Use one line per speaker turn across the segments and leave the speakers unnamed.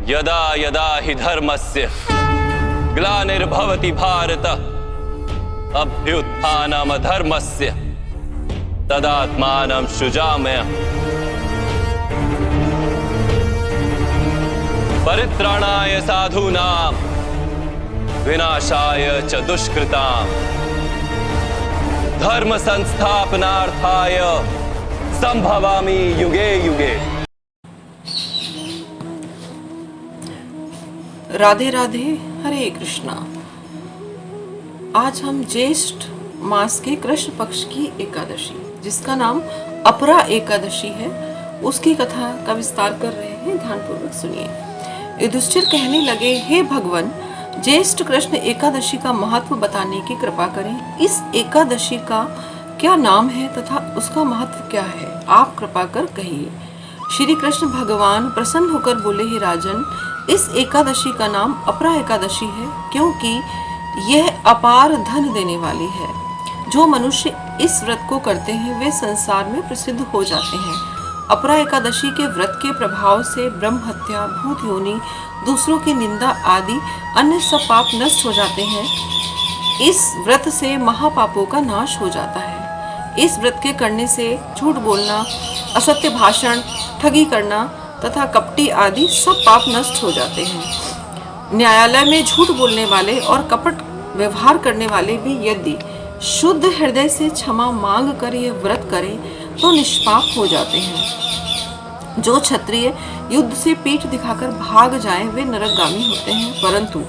यदा यदा हि धर्मस्य ग्लानिर्भवति भारत अभ्युत्थानमधर्मस्य तदात्मानं सृजाम्यहम्। परित्राणाय साधूनां विनाशाय च दुष्कृतां धर्म संस्थापनार्थाय संभवामि युगे युगे।
राधे राधे, हरे कृष्णा। आज हम ज्येष्ठ मास के कृष्ण पक्ष की एकादशी, जिसका नाम अपरा एकादशी है, उसकी कथा का विस्तार कर रहे हैं। ध्यानपूर्वक सुनिए। युधिष्ठिर कहने लगे, हे भगवान, ज्येष्ठ कृष्ण एकादशी का महत्व बताने की कृपा करें। इस एकादशी का क्या नाम है तथा उसका महत्व क्या है, आप कृपा कर कहिए। श्री कृष्ण भगवान प्रसन्न होकर बोले, हे राजन, इस एकादशी का नाम अपरा एकादशी है, क्योंकि यह अपार धन देने वाली है। जो मनुष्य इस व्रत को करते हैं वे संसार में प्रसिद्ध हो जाते हैं। अपरा एकादशी के व्रत के प्रभाव से ब्रह्म हत्या, भूत योनि, दूसरों की निंदा आदि अन्य सब पाप नष्ट हो जाते हैं। इस व्रत से महापापों का नाश हो जाता है। इस व्रत के करने से झूठ बोलना, असत्य भाषण, ठगी करना तथा कपटी आदि सब पाप नष्ट हो जाते हैं। न्यायालय में झूठ बोलने वाले और कपट व्यवहार करने वाले भी यदि शुद्ध हृदय से क्षमा मांग कर यह व्रत करें तो निष्पाप हो जाते हैं। जो क्षत्रिय युद्ध से पीठ दिखाकर भाग जाएं वे नरकगामी होते हैं, परंतु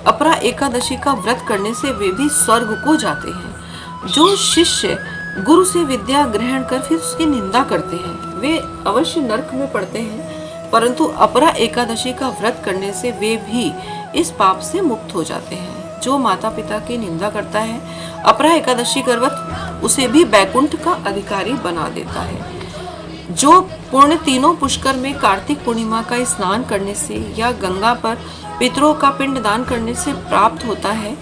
अपरा एकादशी का व्रत करने से वे भी स्वर्ग को जाते हैं। जो शिष्य गुरु से विद्या ग्रहण कर फिर उसकी निंदा करते हैं वे अवश्य नरक में पड़ते हैं, परंतु अपरा एकादशी का व्रत करने से वे भी इस पाप से मुक्त हो जाते हैं। जो माता पिता की निंदा करता है, अपरा एकादशी का व्रत उसे भी बैकुंठ का अधिकारी बना देता है। जो पुण्य तीनों पुष्कर में कार्तिक पूर्णिमा का स्नान करने से या गंगा पर पितरों का पिंड दान करने से प्राप्त होता है,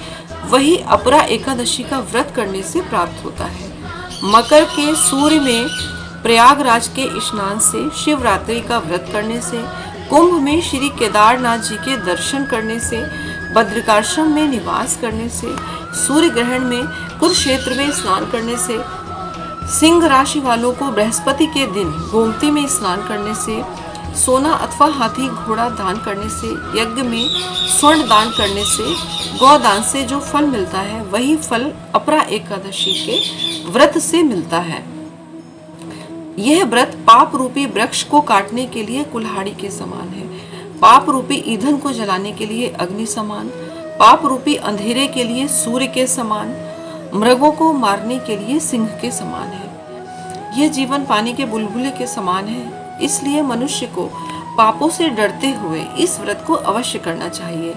वही अपरा एकादशी का व्रत करने से प्राप्त होता है। मकर के सूर्य में प्रयागराज के स्नान से, शिवरात्रि का व्रत करने से, कुंभ में श्री केदारनाथ जी के दर्शन करने से, बद्रिकाश्रम में निवास करने से, सूर्य ग्रहण में कुरुक्षेत्र में स्नान करने से, सिंह राशि वालों को बृहस्पति के दिन गोमती में स्नान करने से, सोना अथवा हाथी घोड़ा दान करने से, यज्ञ में स्वर्ण दान करने से, गौदान से जो फल मिलता है वही फल अपरा एकादशी के व्रत से मिलता है। यह व्रत पाप रूपी वृक्ष को काटने के लिए कुल्हाड़ी के समान है, पाप रूपी ईंधन को जलाने के लिए अग्नि समान, पाप रूपी अंधेरे के लिए सूर्य के समान, मृगों को मारने के लिए सिंह के समान है। यह जीवन पानी के बुलबुले के समान है, इसलिए मनुष्य को पापों से डरते हुए इस व्रत को अवश्य करना चाहिए।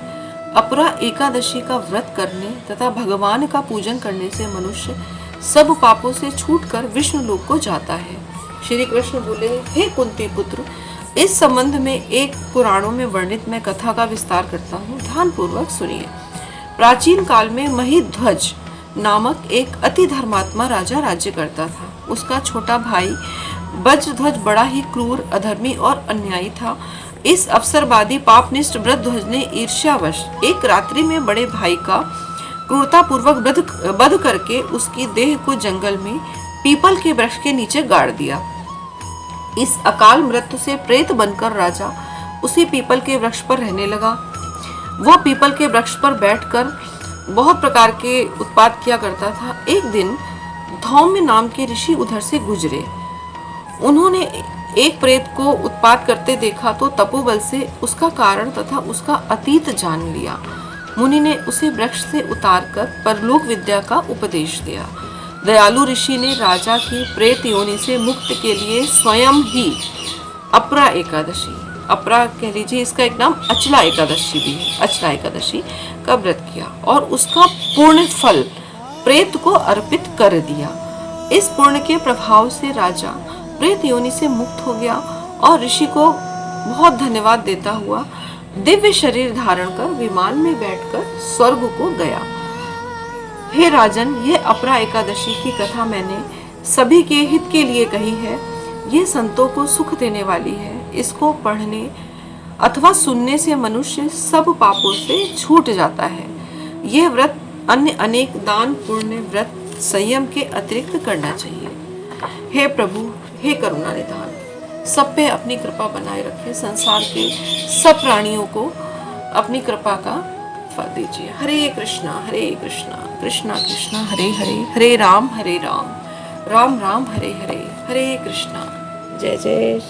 अपरा एकादशी का व्रत करने तथा भगवान का पूजन करने से मनुष्य सब पापों से छूटकर विष्णु लोक को जाता है। श्री कृष्ण बोले, हे कुंती पुत्र, इस संबंध में एक पुराणों में वर्णित मैं कथा का विस्तार करता हूँ, ध्यान पूर्वक सुनिए। प्राचीन काल में महिध्वज नामक एक अति धर्मात्मा राजा राज्य करता था। उसका छोटा भाई वज्रध्वज बड़ा ही क्रूर, अधर्मी और अन्यायी था। इस अवसरवादी पापनिष्ठ वृद्धध्वज ने ईर्ष्यावश एक रात्रि में बड़े भाई का क्रूरता पूर्वक वध करके उसकी देह को जंगल में पीपल के वृक्ष के नीचे गाड़ दिया। इस अकाल मृत्यु से प्रेत बनकर राजा उसी पीपल के वृक्ष पर रहने लगा। वह पीपल के वृक्ष पर बैठकर बहुत प्रकार के उत्पात किया करता था। एक दिन धौम्य नाम के ऋषि उधर से गुजरे। उन्होंने एक प्रेत को उत्पात करते देखा तो तपोबल से उसका कारण तथा उसका अतीत जान लिया। मुनि ने उसे वृक्ष से उतारकर परलोक विद्या का उपदेश दिया। दयालु ऋषि ने राजा की प्रेत योनि से मुक्त के लिए स्वयं ही अपरा एकादशी, अपरा कह लीजिए इसका एक नाम अचला एकादशी भी है, अचला एकादशी का व्रत किया और उसका पूर्ण फल प्रेत को अर्पित कर दिया। इस पुण्य के प्रभाव से राजा प्रेत योनि से मुक्त हो गया और ऋषि को बहुत धन्यवाद देता हुआ दिव्य शरीर धारण कर विमान में बैठकर स्वर्ग को गया। हे राजन, यह अपरा एकादशी की कथा मैंने सभी के हित के लिए कही है। यह संतों को सुख देने वाली है। इसको पढ़ने अथवा सुनने से मनुष्य सब पापों से छूट जाता है। यह व्रत अन्य अनेक दान पुण्य व्रत संयम के अतिरिक्त करना चाहिए। हे प्रभु, हे करुणा निधान, सब पे अपनी कृपा बनाए रखें। संसार के सब प्राणियों को अपनी कृपा का फल दीजिए। हरे कृष्णा कृष्णा कृष्णा हरे हरे, हरे राम राम राम हरे हरे, हरे कृष्णा। जय जय